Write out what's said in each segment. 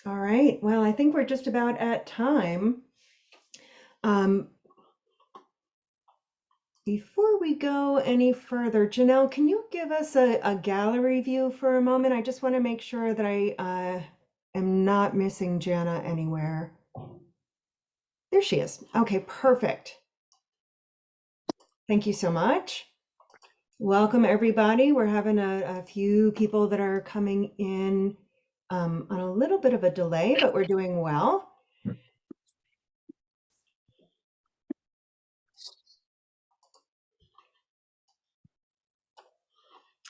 All right, well, I think we're just about at time. Um, Before we go any further, Janelle, can you give us a gallery view for a moment? I just want to make sure that I am not missing Jana anywhere. There she is. Okay, perfect. Thank you so much. Welcome, everybody. We're having a few people that are coming in on a little bit of a delay, but we're doing well.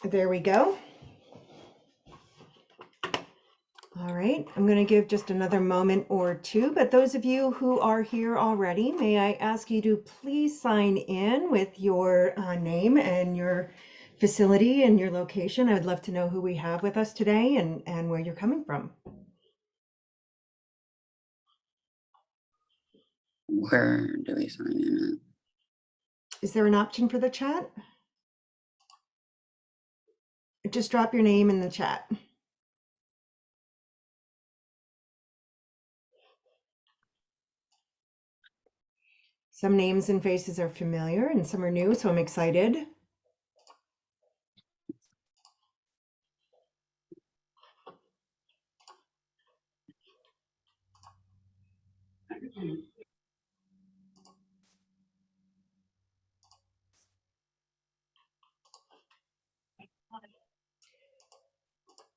There we go. All right, I'm going to give just another moment or two, but those of you who are here already, may I ask you to please sign in with your name and your facility and your location. I would love to know who we have with us today and where you're coming from. Where do we sign in Is there an option for the chat? Just drop your name in the chat. Some names and faces are familiar and some are new, so I'm excited.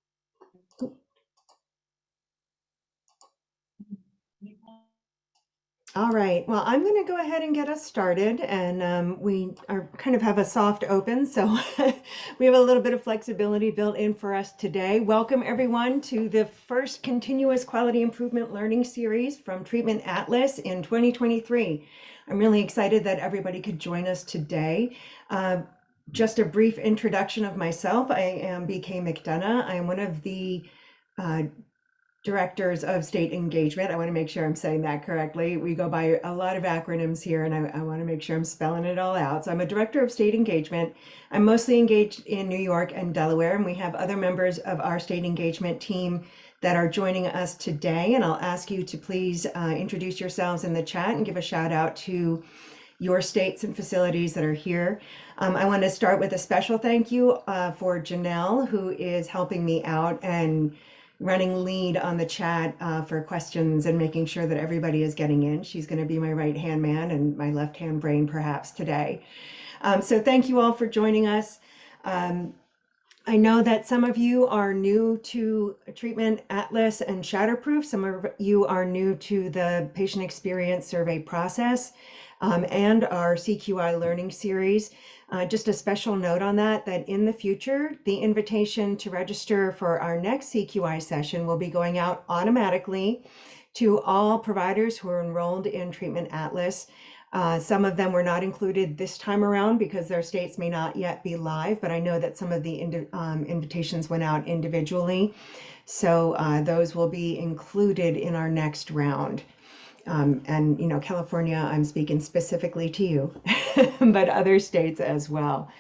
at? All right, well, I'm going to go ahead and get us started, and we are kind of have a soft open, so we have a little bit of flexibility built in for us today. Welcome everyone to the first continuous quality improvement learning series from Treatment Atlas in 2023. I'm really excited that everybody could join us today. Just a brief introduction of myself. I am BK McDonough. I am one of the directors of state engagement. I want to make sure I'm saying that correctly. We go by a lot of acronyms here, and I want to make sure I'm spelling it all out. So I'm a director of state engagement. I'm mostly engaged in New York and Delaware, and we have other members of our state engagement team that are joining us today. And I'll ask you to please introduce yourselves in the chat and give a shout out to your states and facilities that are here. I want to start with a special thank you for Janelle, who is helping me out and running lead on the chat for questions and making sure that everybody is getting in. She's going to be my right-hand man and my left-hand brain perhaps today. So thank you all for joining us. I know that some of you are new to Treatment Atlas and Shatterproof. Some of you are new to the patient experience survey process and our CQI learning series. Just a special note on that in the future, the invitation to register for our next CQI session will be going out automatically to all providers who are enrolled in Treatment Atlas. Some of them were not included this time around because their states may not yet be live, but I know that some of the invitations went out individually. So those will be included in our next round. And, you know, California, I'm speaking specifically to you, but other states as well.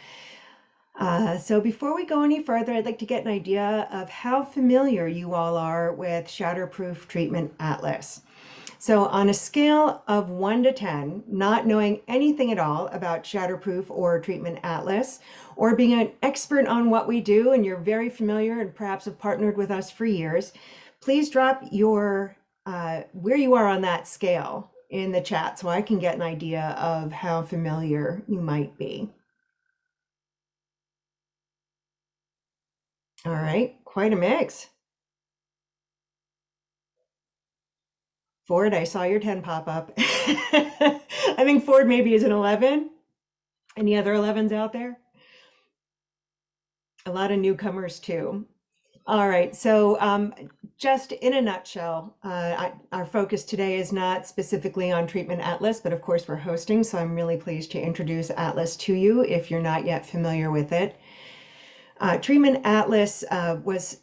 So before we go any further, I'd like to get an idea of how familiar you all are with Shatterproof Treatment Atlas. So on a scale of 1 to 10, not knowing anything at all about Shatterproof or Treatment Atlas, or being an expert on what we do and you're very familiar and perhaps have partnered with us for years, please drop your where you are on that scale in the chat so I can get an idea of how familiar you might be. All right, quite a mix. Ford, I saw your 10 pop up. I think Ford maybe is an 11. Any other 11s out there? A lot of newcomers too. All right, so just in a nutshell, our focus today is not specifically on Treatment Atlas, but of course we're hosting, so I'm really pleased to introduce Atlas to you if you're not yet familiar with it. Treatment Atlas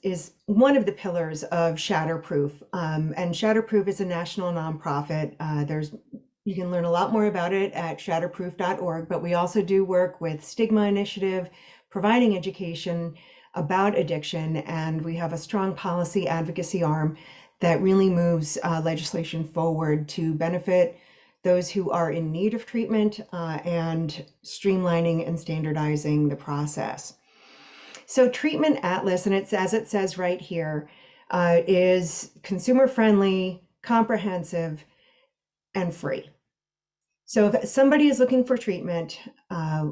is one of the pillars of Shatterproof, and Shatterproof is a national nonprofit. You can learn a lot more about it at shatterproof.org, but we also do work with Stigma Initiative, providing education about addiction, and we have a strong policy advocacy arm that really moves legislation forward to benefit those who are in need of treatment and streamlining and standardizing the process. So Treatment Atlas, and it's as it says right here, is consumer friendly, comprehensive, and free. So if somebody is looking for treatment, let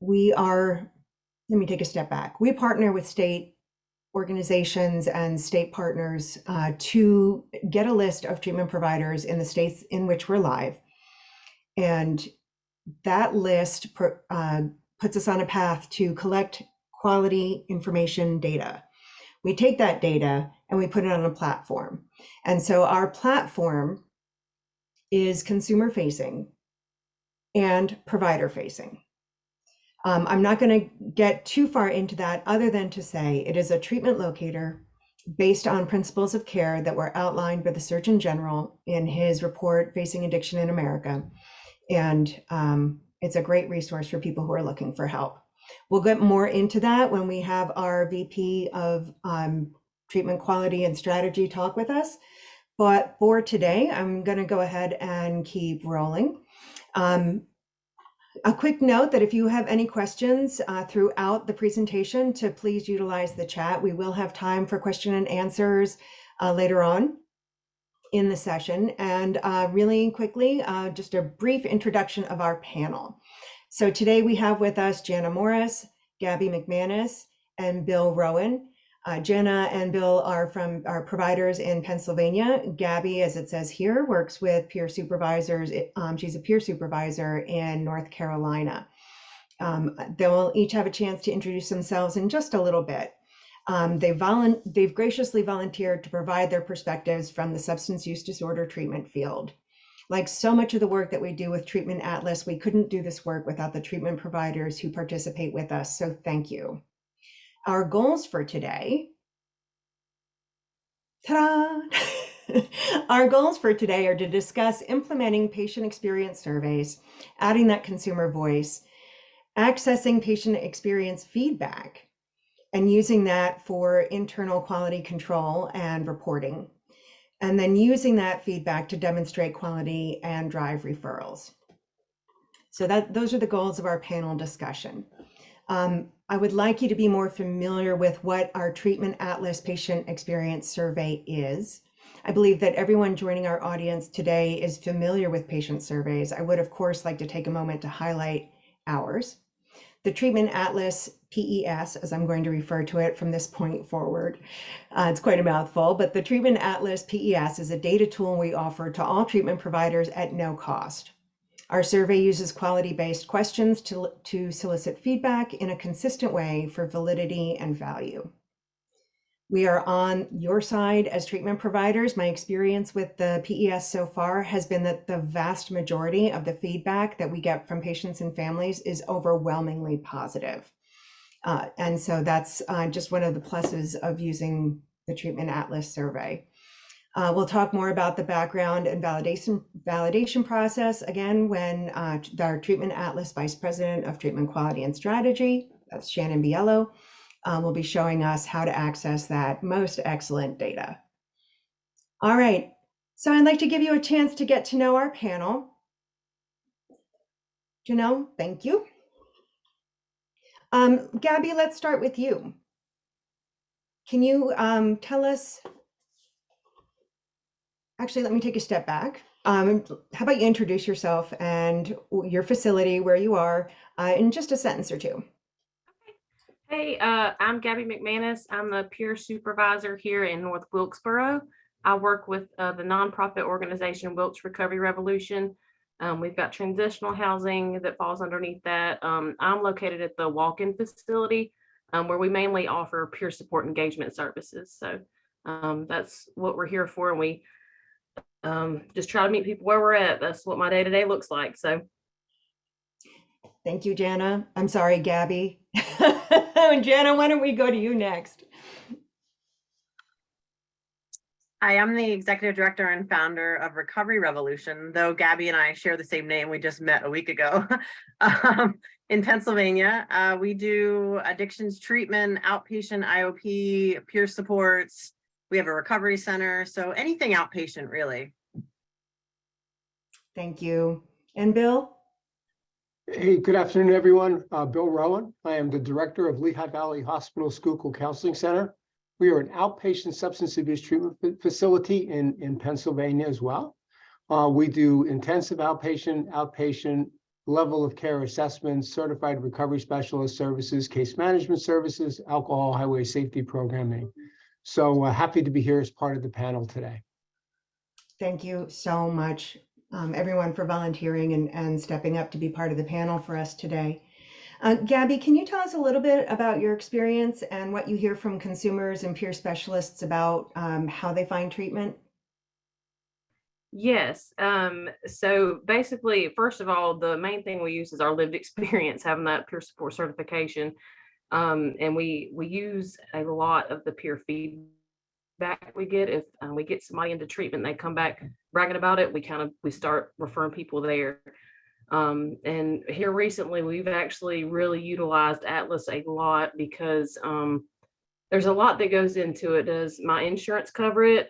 me take a step back. We partner with state organizations and state partners to get a list of treatment providers in the states in which we're live. And that list puts us on a path to collect quality information data. We take that data and we put it on a platform. And so our platform is consumer facing and provider facing. I'm not going to get too far into that other than to say it is a treatment locator based on principles of care that were outlined by the Surgeon General in his report, Facing Addiction in America. And it's a great resource for people who are looking for help. We'll get more into that when we have our VP of Treatment Quality and Strategy talk with us. But for today, I'm going to go ahead and keep rolling. A quick note that if you have any questions throughout the presentation, to please utilize the chat. We will have time for question and answers later on in the session. And really quickly, just a brief introduction of our panel. So today we have with us Jana Morris, Gabbie McManus, and Bill Rowan. Jana and Bill are providers in Pennsylvania. Gabbie, as it says here, works with peer supervisors. She's a peer supervisor in North Carolina. They'll each have a chance to introduce themselves in just a little bit. They've graciously volunteered to provide their perspectives from the substance use disorder treatment field. Like so much of the work that we do with Treatment Atlas, we couldn't do this work without the treatment providers who participate with us, so thank you. Our goals for today, ta-da! Our goals for today are to discuss implementing patient experience surveys, adding that consumer voice, accessing patient experience feedback, and using that for internal quality control and reporting, and then using that feedback to demonstrate quality and drive referrals. So those are the goals of our panel discussion. I would like you to be more familiar with what our Treatment Atlas Patient Experience Survey is. I believe that everyone joining our audience today is familiar with patient surveys. I would, of course, like to take a moment to highlight ours. The Treatment Atlas PES, as I'm going to refer to it from this point forward. It's quite a mouthful, but the Treatment Atlas PES is a data tool we offer to all treatment providers at no cost. Our survey uses quality-based questions to solicit feedback in a consistent way for validity and value. We are on your side as treatment providers. My experience with the PES so far has been that the vast majority of the feedback that we get from patients and families is overwhelmingly positive. And so that's just one of the pluses of using the Treatment Atlas survey. We'll talk more about the background and validation process again when our Treatment Atlas Vice President of Treatment Quality and Strategy, that's Shannon Biello, will be showing us how to access that most excellent data. All right, so I'd like to give you a chance to get to know our panel. Janelle, thank you. Gabbie, let's start with you. Can you tell us? Actually, let me take a step back. How about you introduce yourself and your facility, where you are, in just a sentence or two. Hey, I'm Gabbie McManus. I'm the peer supervisor here in North Wilkesboro. I work with the nonprofit organization Wilkes Recovery Revolution. We've got transitional housing that falls underneath that. I'm located at the walk-in facility where we mainly offer peer support engagement services. So that's what we're here for. And we just try to meet people where we're at. That's what my day-to-day looks like. So thank you, Jana. I'm sorry, Gabbie. Jana, why don't we go to you next? Hi, I'm the executive director and founder of Recovery Revolution, though Gabbie and I share the same name. We just met a week ago in Pennsylvania. We do addictions treatment, outpatient IOP, peer supports. We have a recovery center, so anything outpatient, really. Thank you. And Bill? Hey, good afternoon, everyone. Bill Rowan. I am the director of Lehigh Valley Hospital Schuylkill Counseling Center. We are an outpatient substance abuse treatment facility in Pennsylvania as well. We do intensive outpatient level of care assessments, certified recovery specialist services, case management services, alcohol highway safety programming. So happy to be here as part of the panel today. Thank you so much, everyone, for volunteering and stepping up to be part of the panel for us today. Gabbie, can you tell us a little bit about your experience and what you hear from consumers and peer specialists about how they find treatment? Yes. So basically, first of all, the main thing we use is our lived experience, having that peer support certification. And we use a lot of the peer feedback we get. If we get somebody into treatment, they come back bragging about it, we start referring people there. And here recently, we've actually really utilized Atlas a lot because there's a lot that goes into it. Does my insurance cover it?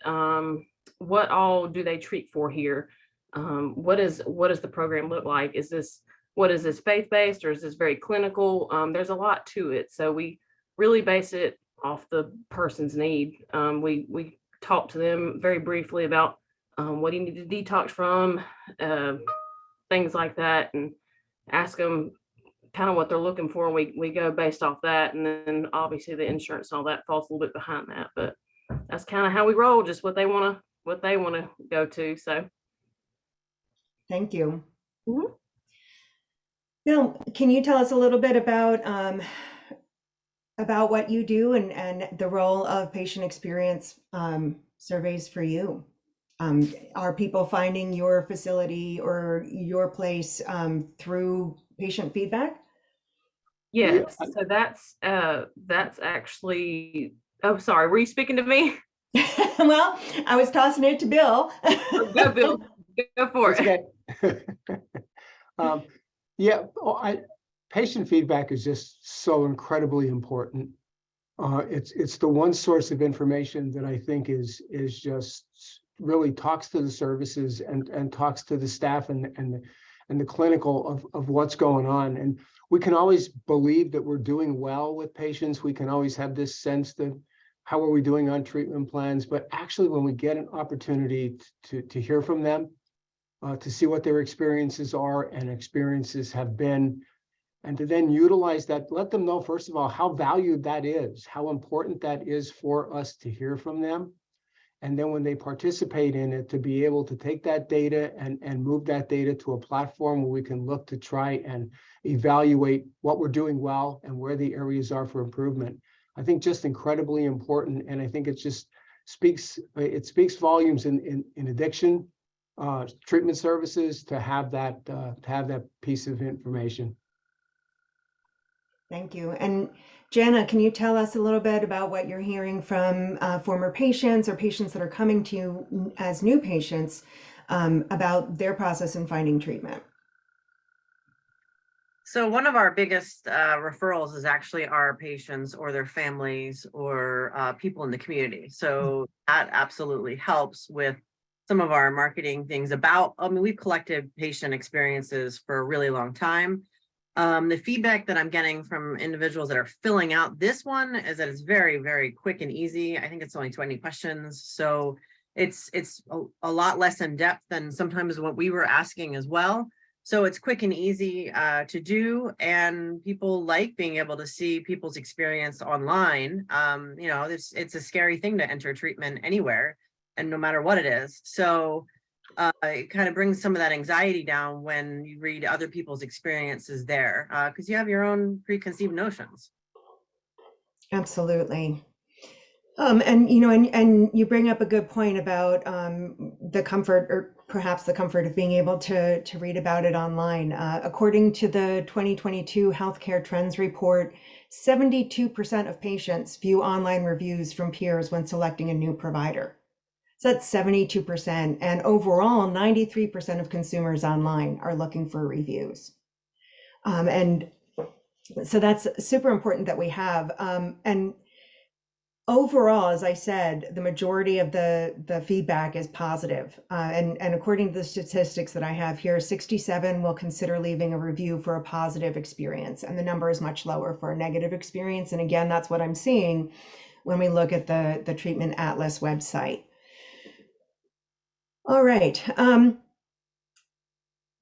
What all do they treat for here? What does the program look like? What is this faith-based or is this very clinical? There's a lot to it. So we really base it off the person's need. We talk to them very briefly about what do you need to detox from, things like that, and ask them kind of what they're looking for. And we go based off that. And then obviously the insurance and all that falls a little bit behind that, but that's kind of how we roll, just what they want to go to. So. Thank you. Mhm. Bill, can you tell us a little bit about what you do and the role of patient experience surveys for you? Are people finding your facility or your place through patient feedback? Yes. So that's actually, oh, sorry. Were you speaking to me? Well, I was tossing it to Bill. Go, Bill. Go for it. Yeah, patient feedback is just so incredibly important. It's the one source of information that I think is just really talks to the services and talks to the staff and the clinical of what's going on. And we can always believe that we're doing well with patients. We can always have this sense that how are we doing on treatment plans? But actually, when we get an opportunity to hear from them, to see what their experiences are and experiences have been, and to then utilize that, let them know, first of all, how valued that is, how important that is for us to hear from them. And then when they participate in it, to be able to take that data and move that data to a platform where we can look to try and evaluate what we're doing well and where the areas are for improvement. I think just incredibly important. And I think it just speaks volumes in addiction treatment services to have that piece of information. Thank you. And Jana, can you tell us a little bit about what you're hearing from former patients or patients that are coming to you as new patients about their process in finding treatment? So one of our biggest referrals is actually our patients or their families or people in the community. So that absolutely helps with some of our marketing things we've collected patient experiences for a really long time. The feedback that I'm getting from individuals that are filling out this one is that it's very, very quick and easy. I think it's only 20 questions. So it's a lot less in depth than sometimes what we were asking as well. So it's quick and easy to do, and people like being able to see people's experience online. It's a scary thing to enter treatment anywhere, and no matter what it is. So it kind of brings some of that anxiety down when you read other people's experiences there, because you have your own preconceived notions. Absolutely. And you bring up a good point about the comfort, or perhaps the comfort of being able to read about it online. According to the 2022 Healthcare Trends Report, 72% of patients view online reviews from peers when selecting a new provider. So that's 72%. And overall, 93% of consumers online are looking for reviews. And so that's super important that we have. And overall, as I said, the majority of the feedback is positive. And according to the statistics that I have here, 67 will consider leaving a review for a positive experience, and the number is much lower for a negative experience. And again, that's what I'm seeing when we look at the Treatment Atlas website. All right.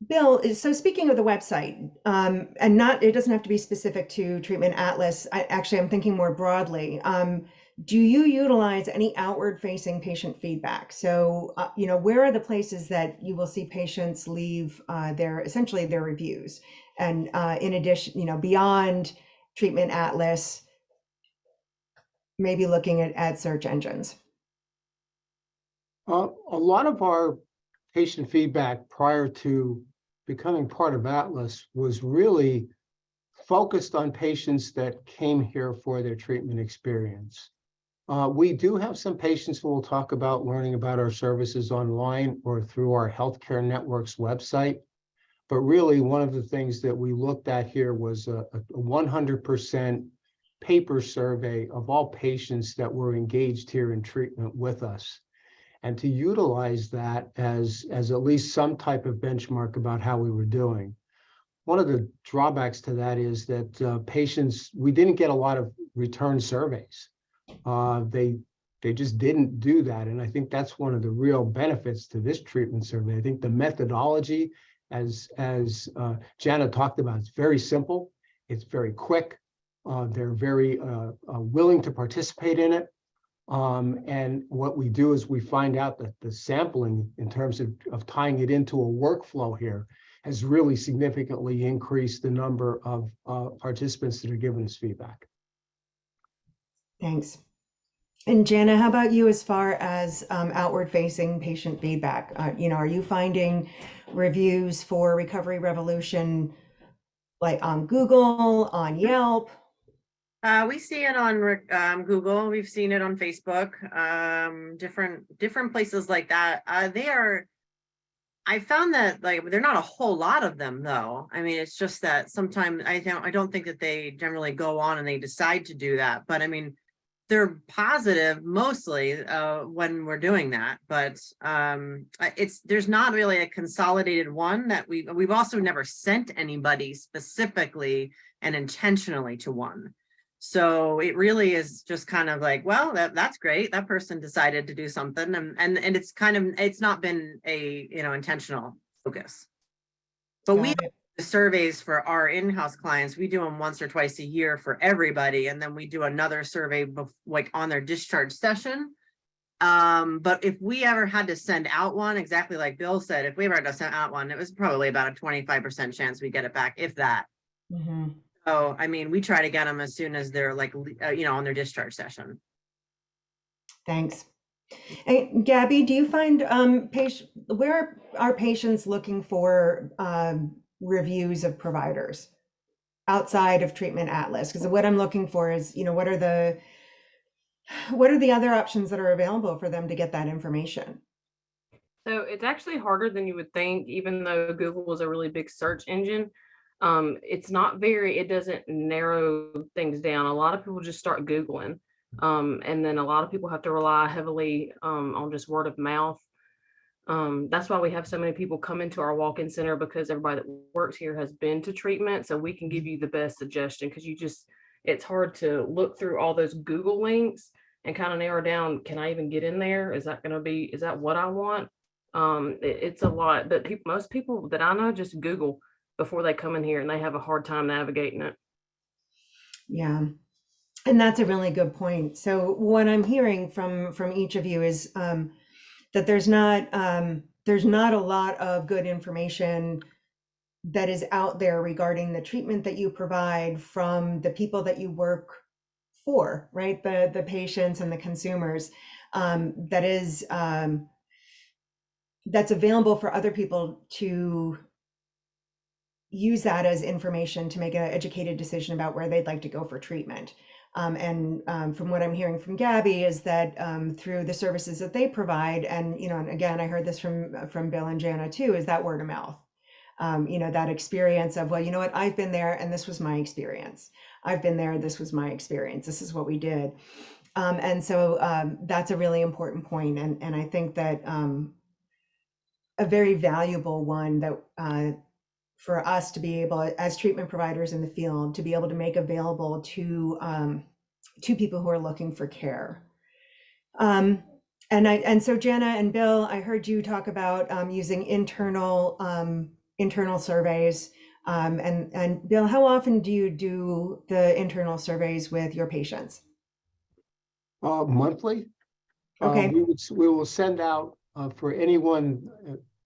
Bill, so speaking of the website, and it doesn't have to be specific to Treatment Atlas. I'm thinking more broadly. Do you utilize any outward-facing patient feedback? So, where are the places that you will see patients leave essentially their reviews? And in addition, beyond Treatment Atlas, maybe looking at search engines. A lot of our patient feedback prior to becoming part of Atlas was really focused on patients that came here for their treatment experience. We do have some patients who will talk about learning about our services online or through our healthcare network's website. But really, one of the things that we looked at here was a 100% paper survey of all patients that were engaged here in treatment with us, and to utilize that as at least some type of benchmark about how we were doing. One of the drawbacks to that is that we didn't get a lot of return surveys. They just didn't do that. And I think that's one of the real benefits to this treatment survey. I think the methodology, as Jana talked about, it's very simple. It's very quick. They're very willing to participate in it. And what we do is we find out that the sampling in terms of tying it into a workflow here has really significantly increased the number of participants that are giving us feedback. Thanks. And Jana, how about you as far as outward-facing patient feedback? Are you finding reviews for Recovery Revolution like on Google, on Yelp? We see it on Google. We've seen it on Facebook. Different places like that. I found that they're not a whole lot of them though. I mean, it's just that sometimes I don't think that they generally go on and they decide to do that. But I mean, they're positive mostly when we're doing that. But there's not really a consolidated one that we've also never sent anybody specifically and intentionally to one. So it really is just kind of like, well, that's great. That person decided to do something, and it's not been a intentional focus. But we do the surveys for our in-house clients. We do them once or twice a year for everybody, and then we do another survey like on their discharge session. But if we ever had to send out one, exactly like Bill said, if we ever had to send out one, it was probably about a 25% chance we get it back, if that. Mm-hmm. So, I mean, we try to get them as soon as they're on their discharge session. Thanks. Hey, Gabbie, do you find where are patients looking for reviews of providers outside of Treatment Atlas? Because what I'm looking for is, what are the other options that are available for them to get that information? So it's actually harder than you would think, even though Google is a really big search engine. It doesn't narrow things down. A lot of people just start Googling. And then a lot of people have to rely heavily on just word of mouth. That's why we have so many people come into our walk-in center, because everybody that works here has been to treatment. So we can give you the best suggestion, because it's hard to look through all those Google links and kind of narrow down, can I even get in there? Is that what I want? It's a lot, but most people that I know just Google before they come in here, and they have a hard time navigating it. Yeah. And that's a really good point. So what I'm hearing from each of you is that there's not a lot of good information that is out there regarding the treatment that you provide from the people that you work for, right? The patients and the consumers, that's available for other people to use that as information to make an educated decision about where they'd like to go for treatment. From what I'm hearing from Gabbie is that through the services that they provide, and and again, I heard this from Bill and Jana too, is that word of mouth. That experience of, well, you know what, I've been there and this was my experience. I've been there, this was my experience. This is what we did. And so that's a really important point. And I think that a very valuable one that for us to be able, as treatment providers in the field, to be able to make available to people who are looking for care. And so Jana and Bill, I heard you talk about using internal surveys. And Bill, how often do you do the internal surveys with your patients? Monthly. Okay. We will send out for anyone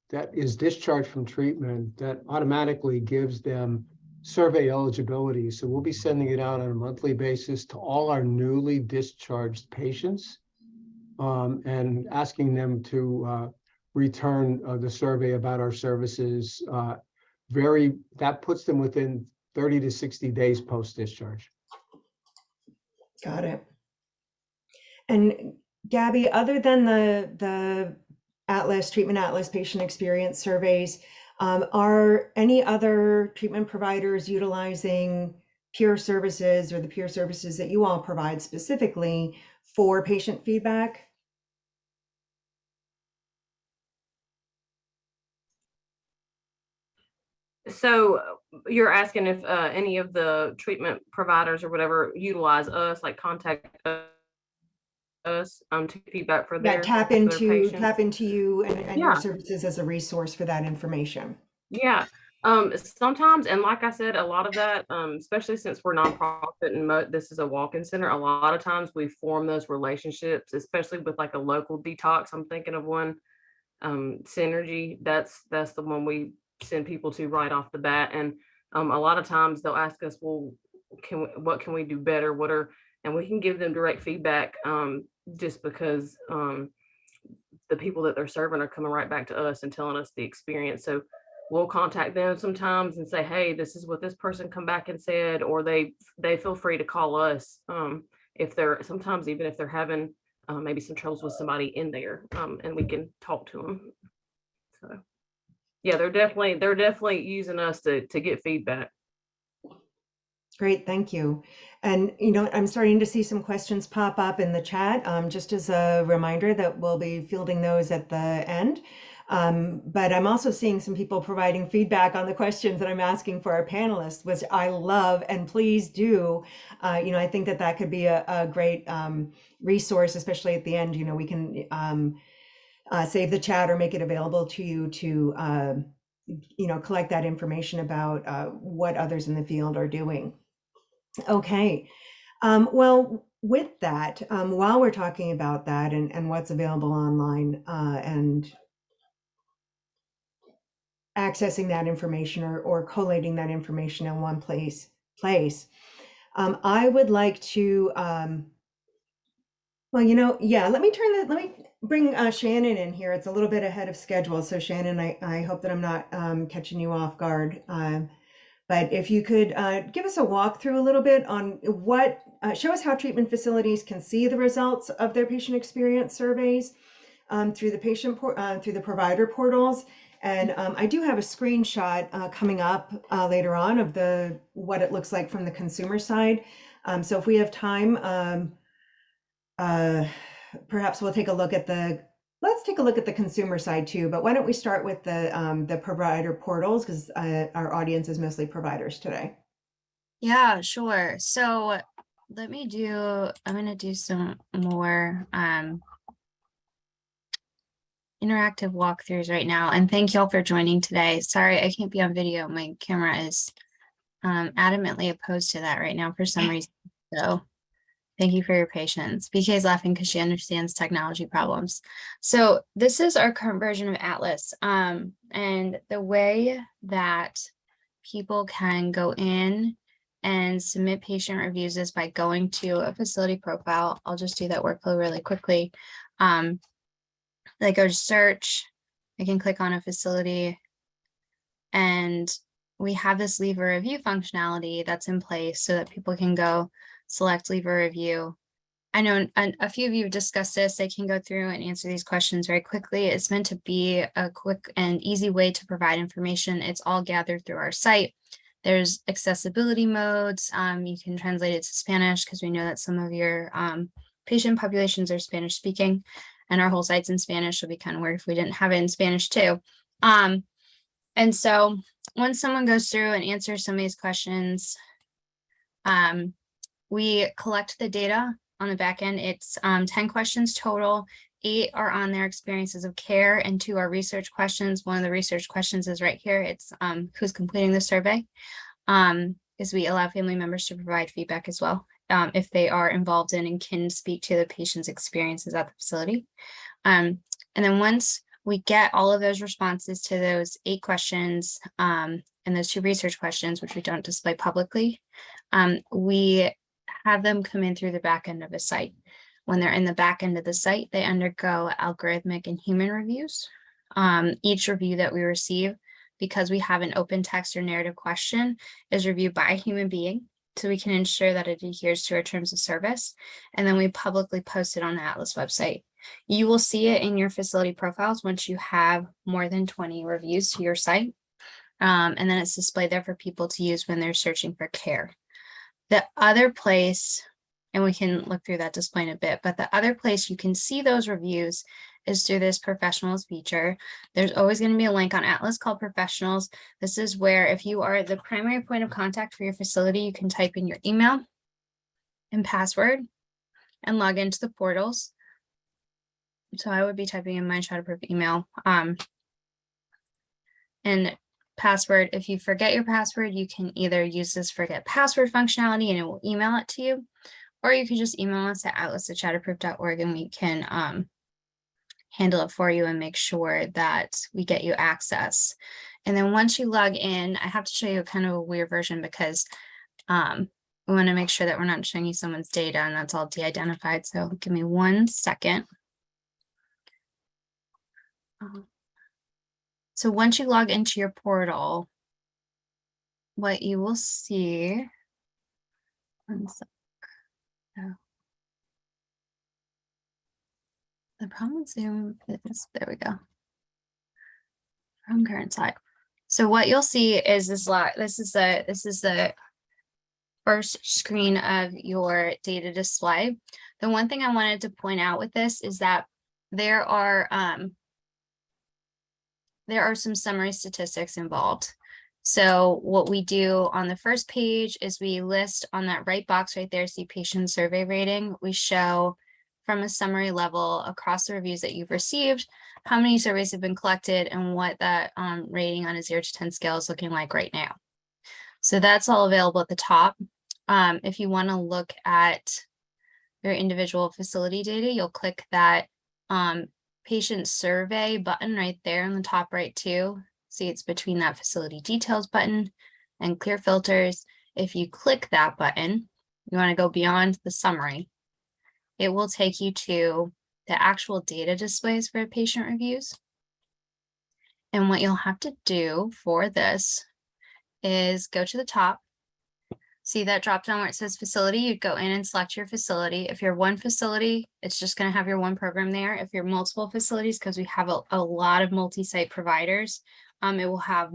that is discharged from treatment, that automatically gives them survey eligibility. So we'll be sending it out on a monthly basis to all our newly discharged patients, and asking them to return the survey about our services. That puts them within 30 to 60 days post-discharge. Got it. And Gabbie, other than the Treatment Atlas patient experience surveys, are any other treatment providers utilizing peer services or the peer services that you all provide specifically for patient feedback? So you're asking if any of the treatment providers or whatever utilize us, like contact us to feedback for their Tap patients? into you and your Yeah. services as a resource for that information. Yeah. Sometimes, and like I said, a lot of that, especially since we're nonprofit and this is a walk-in center, a lot of times we form those relationships, especially with like a local detox. I'm thinking of one, Synergy. That's the one we send people to right off the bat. And a lot of times they'll ask us, well, what can we do better? And we can give them direct feedback, just because the people that they're serving are coming right back to us and telling us the experience. So we'll contact them sometimes and say, hey, this is what this person come back and said, or they feel free to call us if they're, sometimes even if they're having maybe some troubles with somebody in there, and we can talk to them. So yeah, they're definitely using us to get feedback. Great, thank you. And I'm starting to see some questions pop up in the chat. Just as a reminder that we'll be fielding those at the end. But I'm also seeing some people providing feedback on the questions that I'm asking for our panelists, which I love, and please do. I think that could be a great resource, especially at the end. We can save the chat or make it available to you to collect that information about what others in the field are doing. Okay. Well, with that, while we're talking about that and what's available online and accessing that information or collating that information in one place, I would like to, let me bring Shannon in here. It's a little bit ahead of schedule. So Shannon, I hope that I'm not catching you off guard. But if you could give us a walkthrough a little bit on show us how treatment facilities can see the results of their patient experience surveys through the provider portals. And I do have a screenshot coming up later on of what it looks like from the consumer side. So if we have time, perhaps we'll take a look at let's take a look at the consumer side too, but why don't we start with the provider portals, because our audience is mostly providers today. Yeah, sure. So I'm going to do some more interactive walkthroughs right now. And thank y'all for joining today. Sorry, I can't be on video. My camera is adamantly opposed to that right now for some reason. So thank you for your patience. BK is laughing because she understands technology problems. So this is our current version of Atlas. And the way that people can go in and submit patient reviews is by going to a facility profile. I'll just do that workflow really quickly. They go to search, I can click on a facility, and we have this leave a review functionality that's in place so that people can go select leave a review. I know a few of you have discussed this. They can go through and answer these questions very quickly. It's meant to be a quick and easy way to provide information. It's all gathered through our site. There's accessibility modes. You can translate it to Spanish because we know that some of your patient populations are Spanish speaking, and our whole site's in Spanish. It'll be kind of weird if we didn't have it in Spanish too. And so once someone goes through and answers some of these questions, we collect the data on the back end. It's 10 questions total. 8 are on their experiences of care and 2 are research questions. One of the research questions is right here. It's who's completing the survey. Is we allow family members to provide feedback as well if they are involved in and can speak to the patient's experiences at the facility. And then once we get all of those responses to those 8 questions and those 2 research questions, which we don't display publicly, we have them come in through the back end of a site. When they're in the back end of the site, they undergo algorithmic and human reviews. Each review that we receive, because we have an open text or narrative question, is reviewed by a human being, so we can ensure that it adheres to our terms of service. And then we publicly post it on the Atlas website. You will see it in your facility profiles once you have more than 20 reviews to your site. And then it's displayed there for people to use when they're searching for care. The other place, and we can look through that display in a bit, but the other place you can see those reviews is through this professionals feature. There's always going to be a link on Atlas called professionals. This is where if you are the primary point of contact for your facility, you can type in your email and password and log into the portals. So I would be typing in my Shatterproof email and password. If you forget your password, you can either use this forget password functionality and it will email it to you, or you can just email us at atlas@shatterproof.org and we can handle it for you and make sure that we get you access. And then once you log in, I have to show you kind of a weird version because we want to make sure that we're not showing you someone's data and that's all de-identified. So give me 1 second. So once you log into your portal, what you will see, one sec. Oh. The problem with Zoom is, there we go. From current slide. So what you'll see is this is the first screen of your data display. The one thing I wanted to point out with this is that there are some summary statistics involved. So what we do on the first page is we list on that right box right there, see patient survey rating. We show from a summary level across the reviews that you've received, how many surveys have been collected and what that rating on a 0 to 10 scale is looking like right now. So that's all available at the top. If you want to look at your individual facility data, you'll click that patient survey button right there in the top right too. See, it's between that facility details button and clear filters. If you click that button, you want to go beyond the summary, it will take you to the actual data displays for patient reviews. And what you'll have to do for this is go to the top. See that drop down where it says facility, you'd go in and select your facility. If you're one facility, it's just going to have your one program there. If you're multiple facilities, because we have a lot of multi-site providers, it will have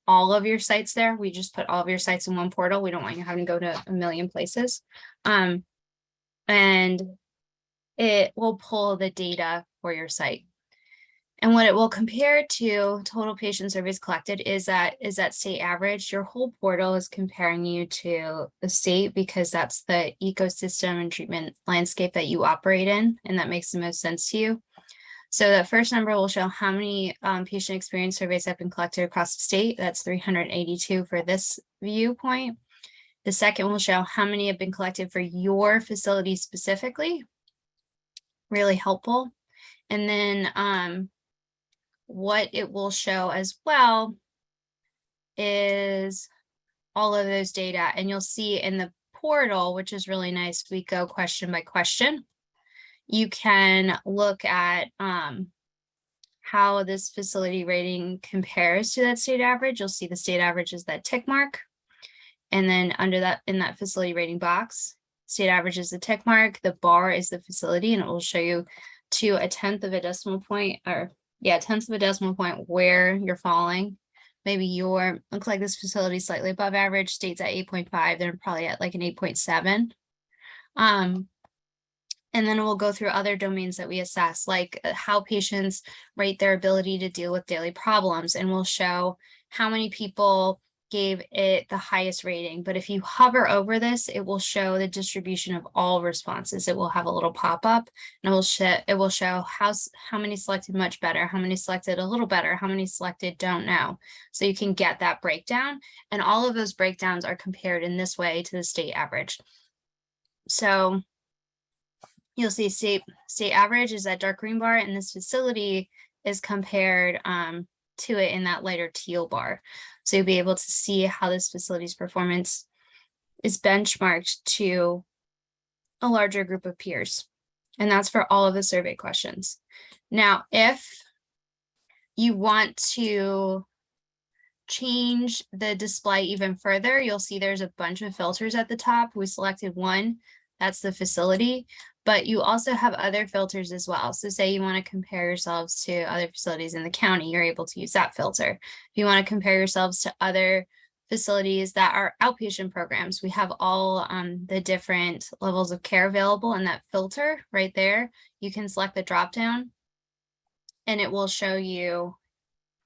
all of your sites there. We just put all of your sites in one portal. We don't want you having to go to a million places. And it will pull the data for your site. And what it will compare to total patient surveys collected is that state average. Your whole portal is comparing you to the state because that's the ecosystem and treatment landscape that you operate in, and that makes the most sense to you. So the first number will show how many patient experience surveys have been collected across the state. That's 382 for this viewpoint. The second will show how many have been collected for your facility specifically. Really helpful. And then what it will show as well is all of those data. And you'll see in the portal, which is really nice, we go question by question. You can look at how this facility rating compares to that state average. You'll see the state average is that tick mark. And then under that, in that facility rating box, state average is the tick mark, the bar is the facility, and it will show you to a 1/10 of a decimal point, or yeah, 1/10 of a decimal point where you're falling. Maybe looks like this facility is slightly above average, state's at 8.5, they're probably at like an 8.7. And then we'll go through other domains that we assess, like how patients rate their ability to deal with daily problems. And we'll show how many people gave it the highest rating. But if you hover over this, it will show the distribution of all responses. It will have a little pop-up, and it will show how many selected much better, how many selected a little better, how many selected don't know. So you can get that breakdown. And all of those breakdowns are compared in this way to the state average. So you'll see state average is that dark green bar, and this facility is compared to it in that lighter teal bar. So you'll be able to see how this facility's performance is benchmarked to a larger group of peers. And that's for all of the survey questions. Now, if you want to change the display even further, you'll see there's a bunch of filters at the top. We selected one, that's the facility, but you also have other filters as well. So say you want to compare yourselves to other facilities in the county, you're able to use that filter. If you want to compare yourselves to other facilities that are outpatient programs, we have all the different levels of care available in that filter right there. You can select the drop down and it will show you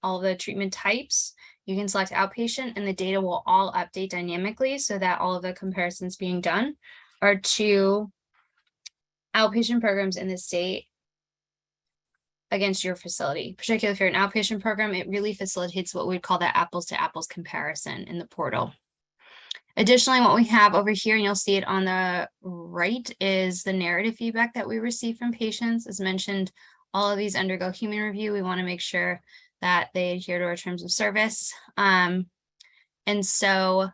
all the treatment types. You can select outpatient and the data will all update dynamically so that all of the comparisons being done are to outpatient programs in the state against your facility. Particularly if you're an outpatient program, it really facilitates what we'd call that apples to apples comparison in the portal. Additionally, what we have over here, and you'll see it on the right, is the narrative feedback that we receive from patients. As mentioned, all of these undergo human review. We want to make sure that they adhere to our terms of service. And so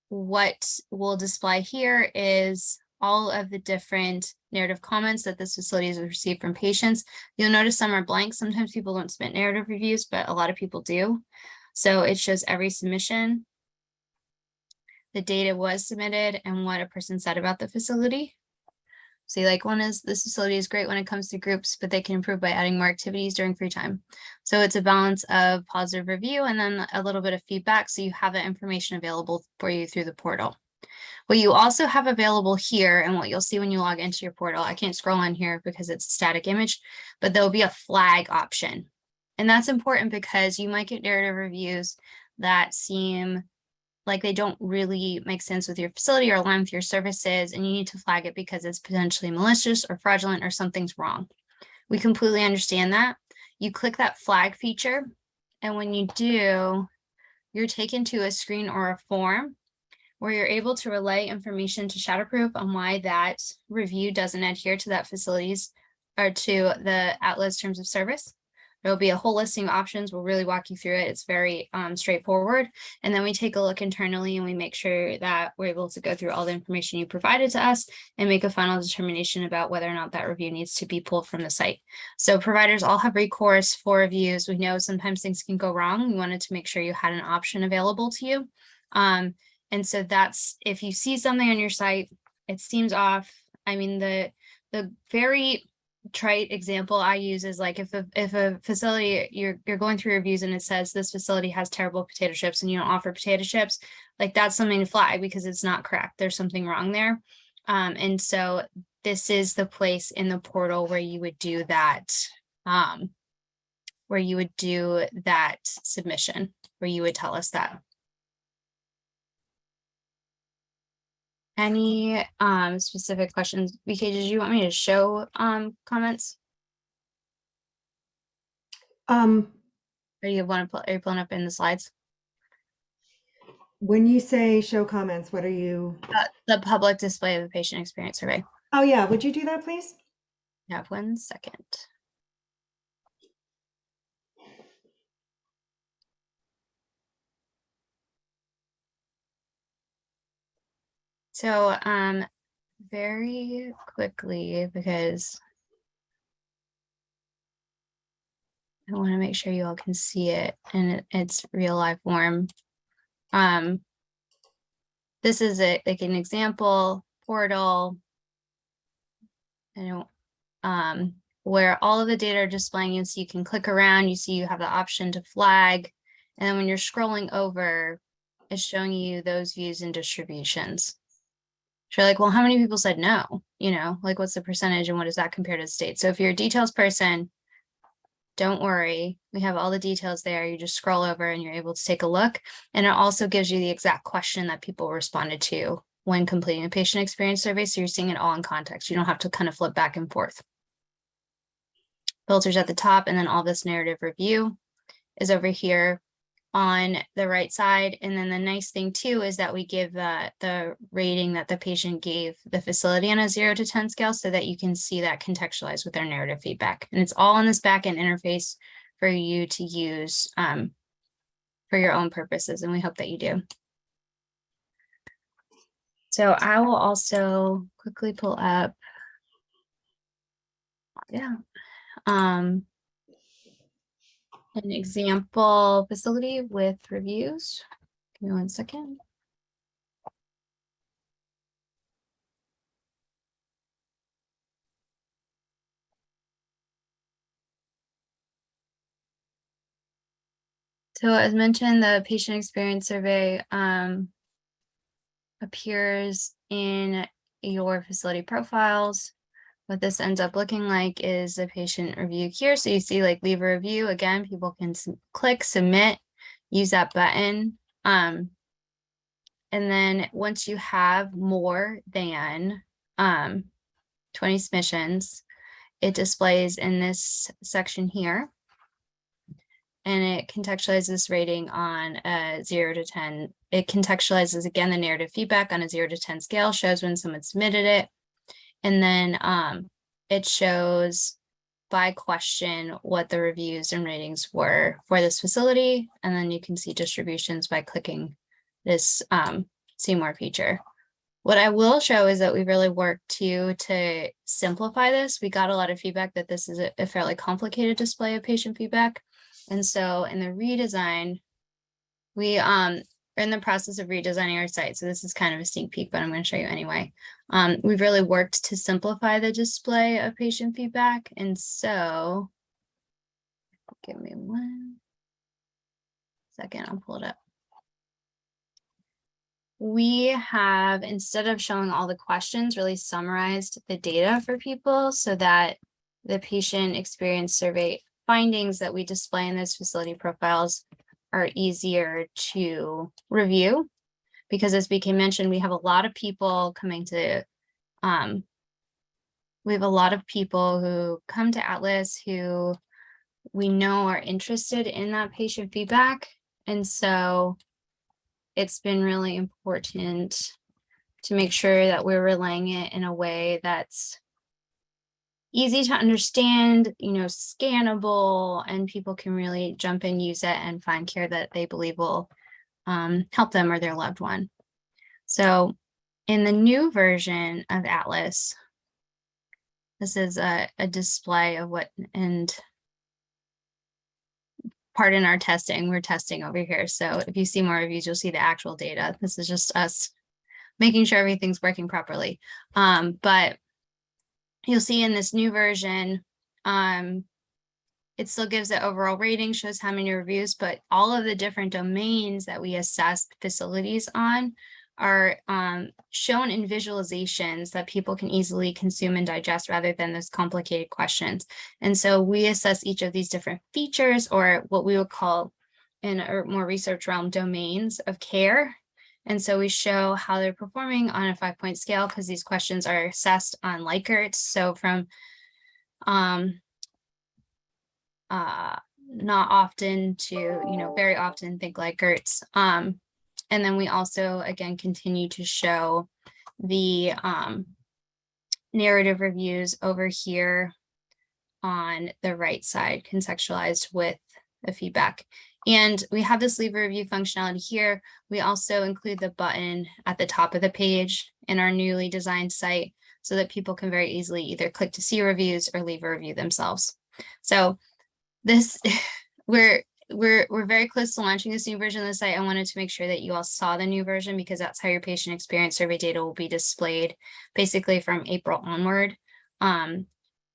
what we'll display here is all of the different narrative comments that this facility has received from patients. You'll notice some are blank. Sometimes people don't submit narrative reviews, but a lot of people do. So it shows every submission, the data was submitted, and what a person said about the facility. See, like one is, this facility is great when it comes to groups, but they can improve by adding more activities during free time. So it's a balance of positive review and then a little bit of feedback. So you have that information available for you through the portal. What you also have available here, and what you'll see when you log into your portal, I can't scroll on here because it's a static image, but there'll be a flag option. And that's important because you might get narrative reviews that seem like they don't really make sense with your facility or align with your services, and you need to flag it because it's potentially malicious or fraudulent or something's wrong. We completely understand that. You click that flag feature, and when you do, you're taken to a screen or a form where you're able to relay information to Shadowproof on why that review doesn't adhere to that facility's or to the Atlas terms of service. There'll be a whole listing of options. We'll really walk you through it. It's very straightforward. And then we take a look internally and we make sure that we're able to go through all the information you provided to us and make a final determination about whether or not that review needs to be pulled from the site. So providers all have recourse for reviews. We know sometimes things can go wrong. We wanted to make sure you had an option available to you. And so that's, if you see something on your site, it seems off. I mean, the very trite example I use is like if a facility, you're going through reviews and it says this facility has terrible potato chips and you don't offer potato chips, like that's something to flag because it's not correct. There's something wrong there. And so this is the place in the portal where you would do that, submission, where you would tell us that. Any specific questions? BK, did you want me to show comments? Are you pulling up in the slides? When you say show comments, what are you? The public display of the patient experience survey. Oh yeah, would you do that, please? Yeah, 1 second. So very quickly, because I want to make sure you all can see it in its real life form. This is like an example portal, where all of the data are displaying, and so you can click around, you see you have the option to flag, and then when you're scrolling over, it's showing you those views and distributions. So you're like, well, how many people said no? You know, like what's the percentage and what does that compare to the state? So if you're a details person, don't worry. We have all the details there. You just scroll over and you're able to take a look. And it also gives you the exact question that people responded to when completing a patient experience survey. So you're seeing it all in context. You don't have to kind of flip back and forth. Filters at the top, and then all this narrative review is over here on the right side. And then the nice thing too is that we give the rating that the patient gave the facility on a 0 to 10 scale so that you can see that contextualized with their narrative feedback. And it's all in this backend interface for you to use for your own purposes. And we hope that you do. So I will also quickly pull up, an example facility with reviews. Give me 1 second. So as mentioned, the patient experience survey appears in your facility profiles. What this ends up looking like is a patient review here. So you see like leave a review. Again, people can click submit, use that button. And then once you have more than 20 submissions, it displays in this section here. And it contextualizes this rating on a 0 to 10. It contextualizes again the narrative feedback on a 0 to 10 scale, shows when someone submitted it. And then it shows by question what the reviews and ratings were for this facility. And then you can see distributions by clicking this see more feature. What I will show is that we really worked to simplify this. We got a lot of feedback that this is a fairly complicated display of patient feedback. And so in the redesign, we are in the process of redesigning our site. So this is kind of a sneak peek, but I'm going to show you anyway. We've really worked to simplify the display of patient feedback. And so give me 1 second, I'll pull it up. We have, instead of showing all the questions, really summarized the data for people so that the patient experience survey findings that we display in those facility profiles are easier to review, because as BK mentioned, we have a lot of people coming to, we have a lot of people who come to Atlas who we know are interested in that patient feedback. And so it's been really important to make sure that we're relaying it in a way that's easy to understand, you know, scannable, and people can really jump in, use it, and find care that they believe will help them or their loved one. So in the new version of Atlas, this is a display of what, and pardon our testing, we're testing over here. So if you see more reviews, you'll see the actual data. This is just us making sure everything's working properly. But you'll see in this new version, it still gives the overall rating, shows how many reviews, but all of the different domains that we assess facilities on are shown in visualizations that people can easily consume and digest rather than those complicated questions. And so we assess each of these different features, or what we would call in a more research realm, domains of care. And so we show how they're performing on a 5-point scale, because these questions are assessed on Likert. So from not often to, you know, very often, think Likert. And then we also, again, continue to show the narrative reviews over here on the right side, contextualized with the feedback. And we have this leave a review functionality here. We also include the button at the top of the page in our newly designed site so that people can very easily either click to see reviews or leave a review themselves. So this, we're very close to launching this new version of the site. I wanted to make sure that you all saw the new version, because that's how your patient experience survey data will be displayed basically from April onward.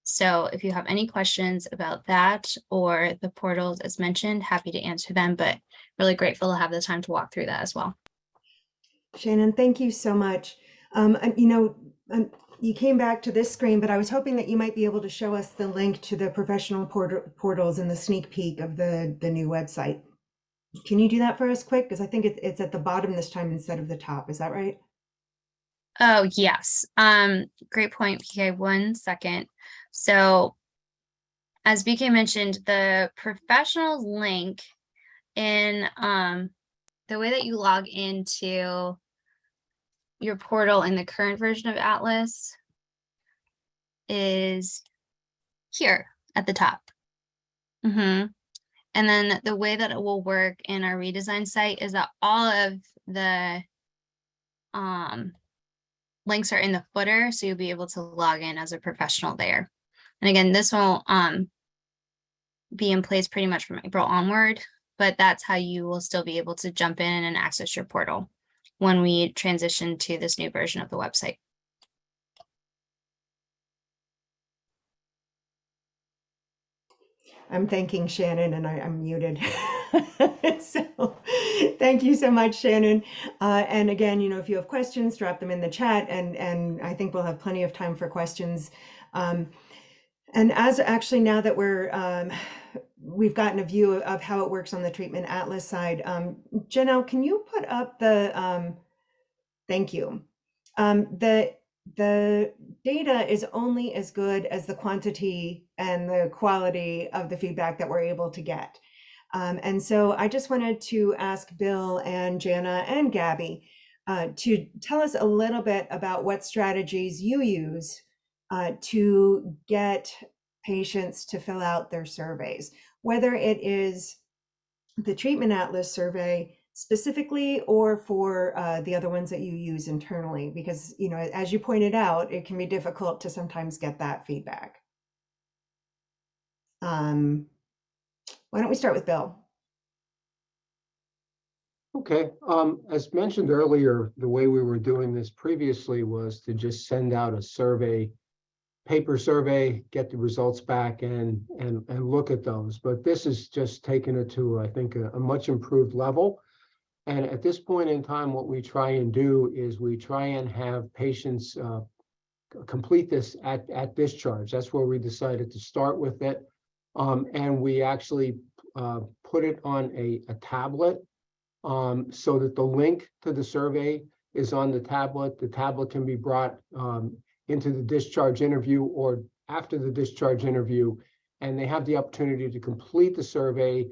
So if you have any questions about that or the portals as mentioned, happy to answer them, but really grateful to have the time to walk through that as well. Shannon, thank you so much. And, you came back to this screen, but I was hoping that you might be able to show us the link to the professional portals and the sneak peek of the new website. Can you do that for us quick? Because I think it's at the bottom this time instead of the top. Is that right? Oh, yes. Great point, PK. 1 second. So as BK mentioned, the professional link in the way that you log into your portal in the current version of Atlas is here at the top. And then the way that it will work in our redesign site is that all of the links are in the footer, so you'll be able to log in as a professional there. And again, this will be in place pretty much from April onward, but that's how you will still be able to jump in and access your portal when we transition to this new version of the website. I'm thanking Shannon and I'm muted. So thank you so much, Shannon. And again, if you have questions, drop them in the chat and I think we'll have plenty of time for questions. And as actually now that we've gotten a view of how it works on the treatment atlas side, Janelle, can you put up the, thank you. The data is only as good as the quantity and the quality of the feedback that we're able to get. And so I just wanted to ask Bill and Jana and Gabbie to tell us a little bit about what strategies you use to get patients to fill out their surveys, whether it is the treatment atlas survey specifically or for the other ones that you use internally, because as you pointed out, it can be difficult to sometimes get that feedback. Why don't we start with Bill? Okay, as mentioned earlier, the way we were doing this previously was to just send out a survey, paper survey, get the results back and look at those. But this is just taking it to, I think, a much improved level. And at this point in time, what we try and do is we try and have patients complete this at discharge. That's where we decided to start with it. And we actually put it on a tablet so that the link to the survey is on the tablet. The tablet can be brought into the discharge interview or after the discharge interview, and they have the opportunity to complete the survey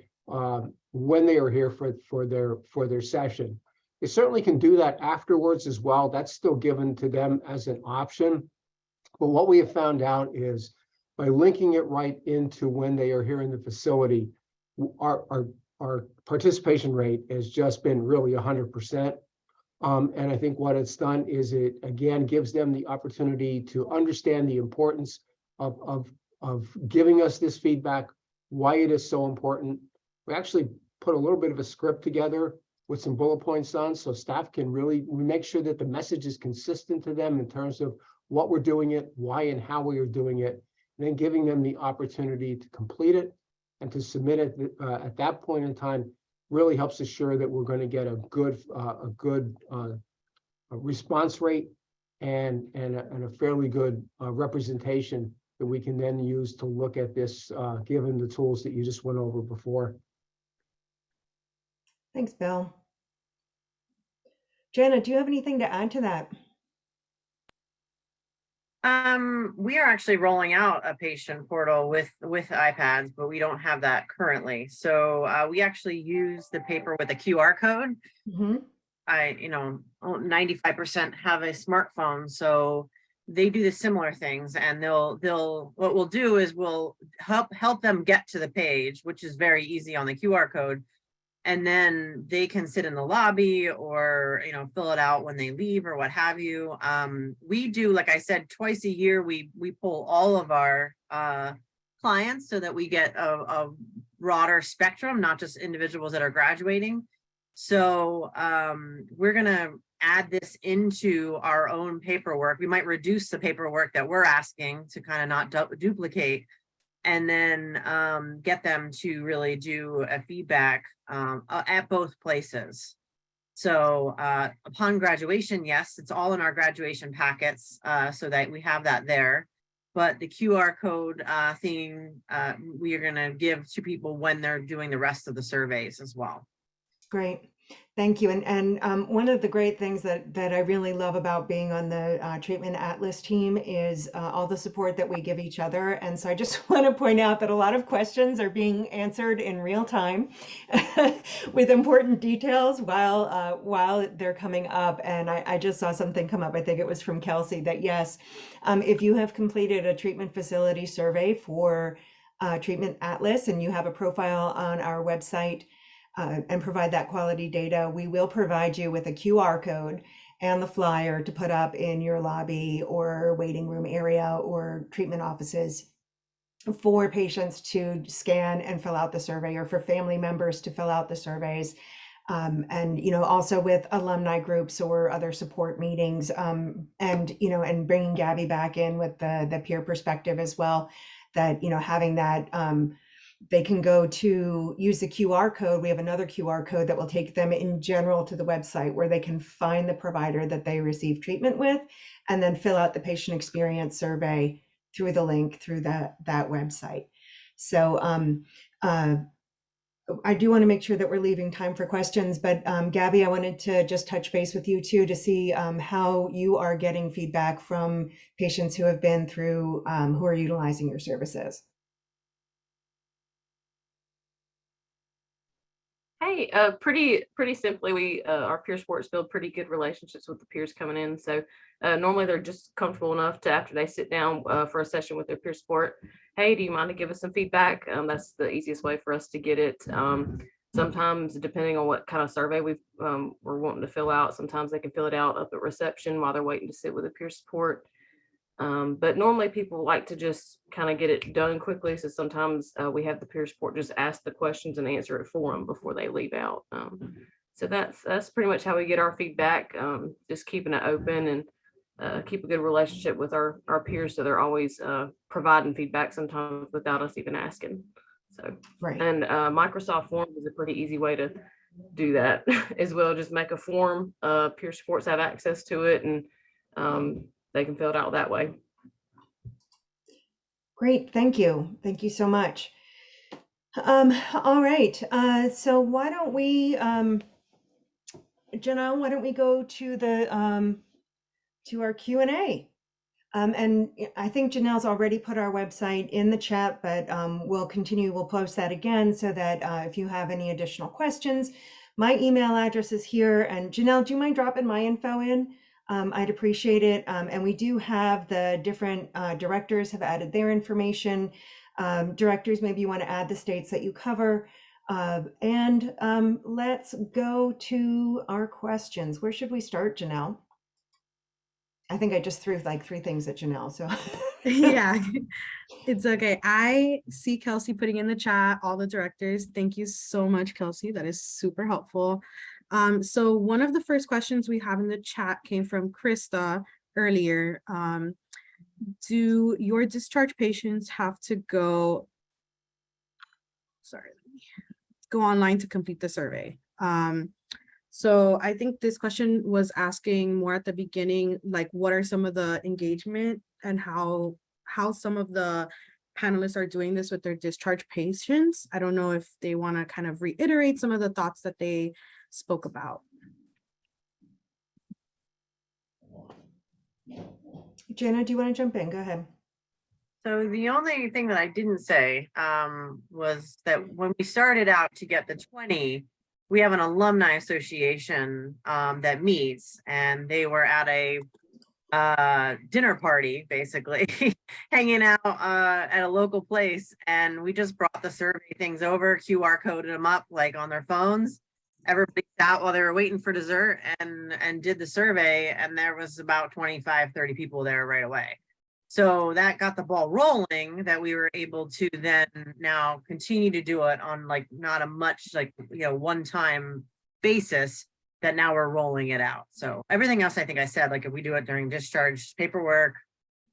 when they are here for their session. They certainly can do that afterwards as well. That's still given to them as an option. But what we have found out is by linking it right into when they are here in the facility, our participation rate has just been really 100%. And I think what it's done is it again gives them the opportunity to understand the importance of giving us this feedback, why it is so important. We actually put a little bit of a script together with some bullet points on, so staff can really make sure that the message is consistent to them in terms of what we're doing it, why and how we are doing it, and then giving them the opportunity to complete it and to submit it at that point in time really helps assure that we're going to get a good response rate and a fairly good representation that we can then use to look at this, given the tools that you just went over before. Thanks, Bill. Jana, do you have anything to add to that? We are actually rolling out a patient portal with iPads, but we don't have that currently. So we actually use the paper with a QR code. Mm-hmm. 95% have a smartphone, so they do the similar things, and they'll what we'll do is we'll help them get to the page, which is very easy on the QR code. And then they can sit in the lobby or, fill it out when they leave or what have you. We do, like I said, twice a year, we pull all of our clients so that we get a broader spectrum, not just individuals that are graduating. So we're going to add this into our own paperwork. We might reduce the paperwork that we're asking to kind of not duplicate, and then get them to really do a feedback at both places. So upon graduation, yes, it's all in our graduation packets so that we have that there. But the QR code thing, we are going to give to people when they're doing the rest of the surveys as well. Great. Thank you. And one of the great things that I really love about being on the Treatment Atlas team is all the support that we give each other. And so I just want to point out that a lot of questions are being answered in real time with important details while they're coming up. And I just saw something come up. I think it was from Kelsey that yes, if you have completed a treatment facility survey for Treatment Atlas and you have a profile on our website, and provide that quality data, we will provide you with a QR code and the flyer to put up in your lobby or waiting room area or treatment offices for patients to scan and fill out the survey, or for family members to fill out the surveys. And, you know, also with alumni groups or other support meetings, and, you know, and bringing Gabbie back in with the peer perspective as well, that, you know, having that, they can go to use the QR code. We have another QR code that will take them in general to the website where they can find the provider that they receive treatment with, and then fill out the patient experience survey through the link through that website. So I do want to make sure that we're leaving time for questions, but Gabbie, I wanted to just touch base with you too to see how you are getting feedback from patients who have been through, who are utilizing your services. Hey, pretty simply, we our peer sports build pretty good relationships with the peers coming in. So normally they're just comfortable enough to, after they sit down for a session with their peer sport, hey, do you mind to give us some feedback? That's the easiest way for us to get it. Sometimes, depending on what kind of survey we're wanting to fill out, sometimes they can fill it out up at reception while they're waiting to sit with a peer support. But normally people like to just kind of get it done quickly. So sometimes we have the peer support just ask the questions and answer it for them before they leave out. So that's pretty much how we get our feedback, just keeping it open and keep a good relationship with our peers. So they're always providing feedback, sometimes without us even asking. So, Right. And Microsoft Forms is a pretty easy way to do that as well. Just make a form, peer supports have access to it, and they can fill it out that way. Great, thank you. Thank you so much. All right, so why don't we, Jana, why don't we go to the to our Q&A? And I think Janelle's already put our website in the chat, but we'll post that again so that if you have any additional questions, my email address is here. And Janelle, do you mind dropping my info in? I'd appreciate it. And we do have the different directors have added their information. Directors, maybe you want to add the states that you cover. And let's go to our questions. Where should we start, Janelle? I think I just threw like 3 things at Janelle, so. Yeah, it's okay. I see Kelsey putting in the chat, all the directors. Thank you so much, Kelsey. That is super helpful. So one of the first questions we have in the chat came from Krista earlier. Do your discharge patients have to go online to complete the survey? So I think this question was asking more at the beginning, like what are some of the engagement and how some of the panelists are doing this with their discharge patients. I don't know if they want to kind of reiterate some of the thoughts that they spoke about. Jana, do you want to jump in? Go ahead. So the only thing that I didn't say was that when we started out to get the 20, we have an alumni association that meets, and they were at a dinner party, basically, hanging out at a local place. And we just brought the survey things over, QR coded them up like on their phones. Everybody sat while they were waiting for dessert and did the survey. And there was about 25, 30 people there right away. So that got the ball rolling, that we were able to then now continue to do it on like not a much like, you know, one-time basis, that now we're rolling it out. So everything else I think I said, like if we do it during discharge paperwork,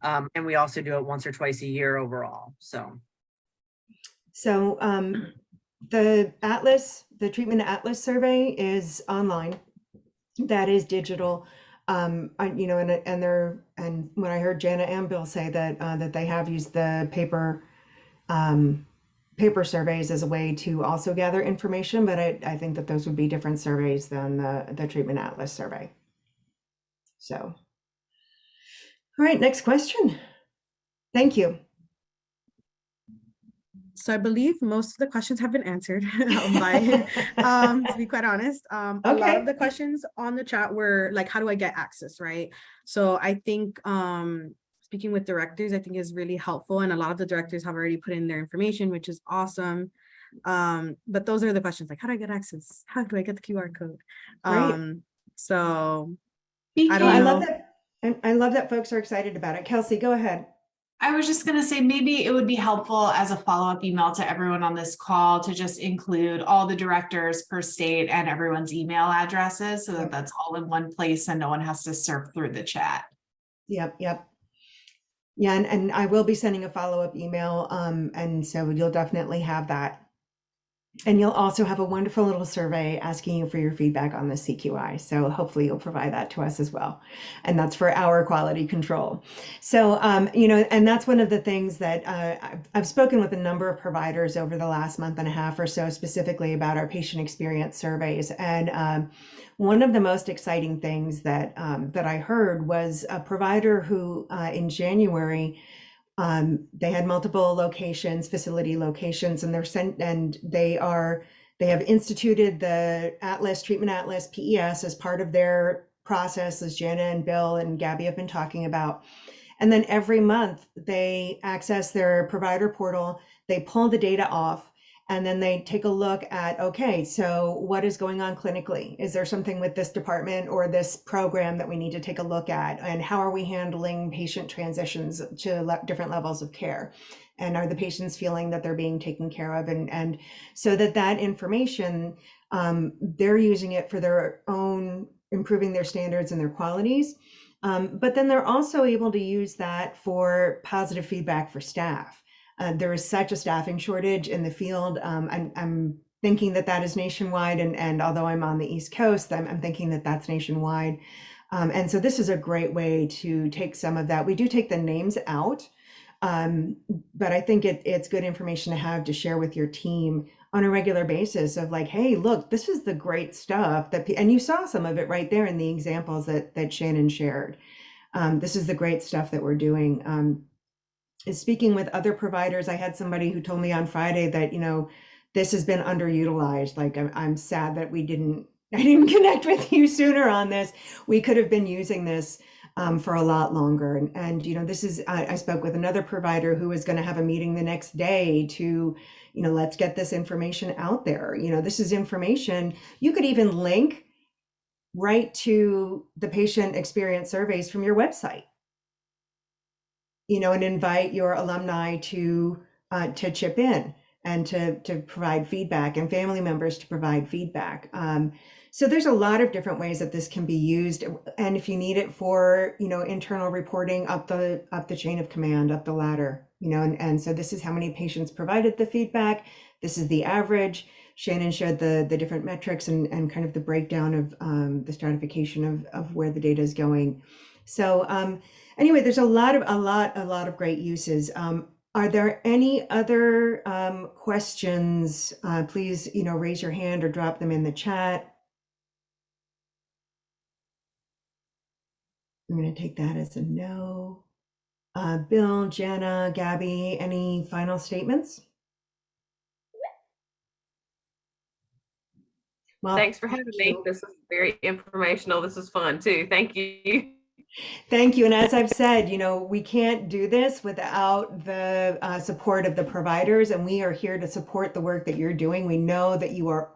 and we also do it once or twice a year overall. So the Atlas, the Treatment Atlas survey is online. that is digital. And when I heard Jana and Bill say that that they have used the um, paper surveys as a way to also gather information, but I think that those would be different surveys than the treatment atlas survey. So, all right, next question. Thank you. So I believe most of the questions have been answered to be quite honest. A lot Okay. of the questions on the chat were like, how do I get access, right? So I think speaking with directors, I think is really helpful. And a lot of the directors have already put in their information, which is awesome. But those are the questions like, how do I get access? How do I get the QR code? Great. So Thank I you. don't I know. love that. And I love that folks are excited about it. Kelsey, go ahead. I was just going to say maybe it would be helpful as a follow-up email to everyone on this call to just include all the directors per state and everyone's email addresses so that that's all in one place and no one has to surf through the chat. Yep. Yeah, and I will be sending a follow-up email, and so you'll definitely have that. And you'll also have a wonderful little survey asking you for your feedback on the CQI. So hopefully you'll provide that to us as well. And that's for our quality control. So, and that's one of the things that I've spoken with a number of providers over the last month and a half or so, specifically about our patient experience surveys. And one of the most exciting things that I heard was a provider who in January, they had multiple locations, facility locations, and they have instituted the Atlas, Treatment Atlas, PES as part of their process, as Jana and Bill and Gabbie have been talking about. And then every month they access their provider portal, they pull the data off, and then they take a look at, okay, so what is going on clinically? Is there something with this department or this program that we need to take a look at? And how are we handling patient transitions to different levels of care? And are the patients feeling that they're being taken care of? And so that information, they're using it for their own, improving their standards and their qualities. But then they're also able to use that for positive feedback for staff. There is such a staffing shortage in the field. I'm thinking that is nationwide, and although I'm on the East Coast, I'm thinking that that's nationwide. And so this is a great way to take some of that. We do take the names out, but I think it's good information to have to share with your team on a regular basis of like, hey, look, this is the great stuff and you saw some of it right there in the examples that Shannon shared. This is the great stuff that we're doing. Speaking with other providers, I had somebody who told me on Friday that, this has been underutilized. Like, I'm sad that I didn't connect with you sooner on this. We could have been using this for a lot longer. And this is, I spoke with another provider who was going to have a meeting the next day to, let's get this information out there. This is information you could even link right to the patient experience surveys from your website. And invite your alumni to chip in and to provide feedback, and family members to provide feedback. So there's a lot of different ways that this can be used. And if you need it for, internal reporting up the chain of command, up the ladder, and so this is how many patients provided the feedback. This is the average. Shannon showed the different metrics and kind of the breakdown of the stratification of where the data is going. So anyway, there's a lot of great uses. Are there any other questions? Please, raise your hand or drop them in the chat. I'm going to take that as a no. Bill, Jana, Gabbie, any final statements? Well, Thanks for having me. This is very informational. This is fun too. Thank you. Thank you. And as I've said, we can't do this without the support of the providers, and we are here to support the work that you're doing. We know that you're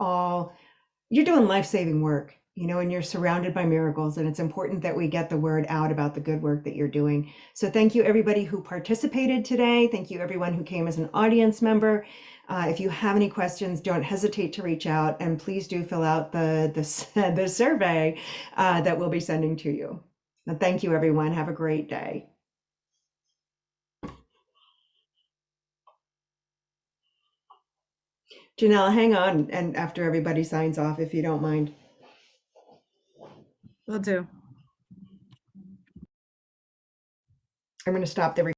doing life-saving work, and you're surrounded by miracles, and it's important that we get the word out about the good work that you're doing. So thank you everybody who participated today. Thank you everyone who came as an audience member. If you have any questions, don't hesitate to reach out, and please do fill out the survey that we'll be sending to you. And thank you, everyone. Have a great day. Janelle, hang on, and after everybody signs off, if you don't mind. Will do. I'm going to stop the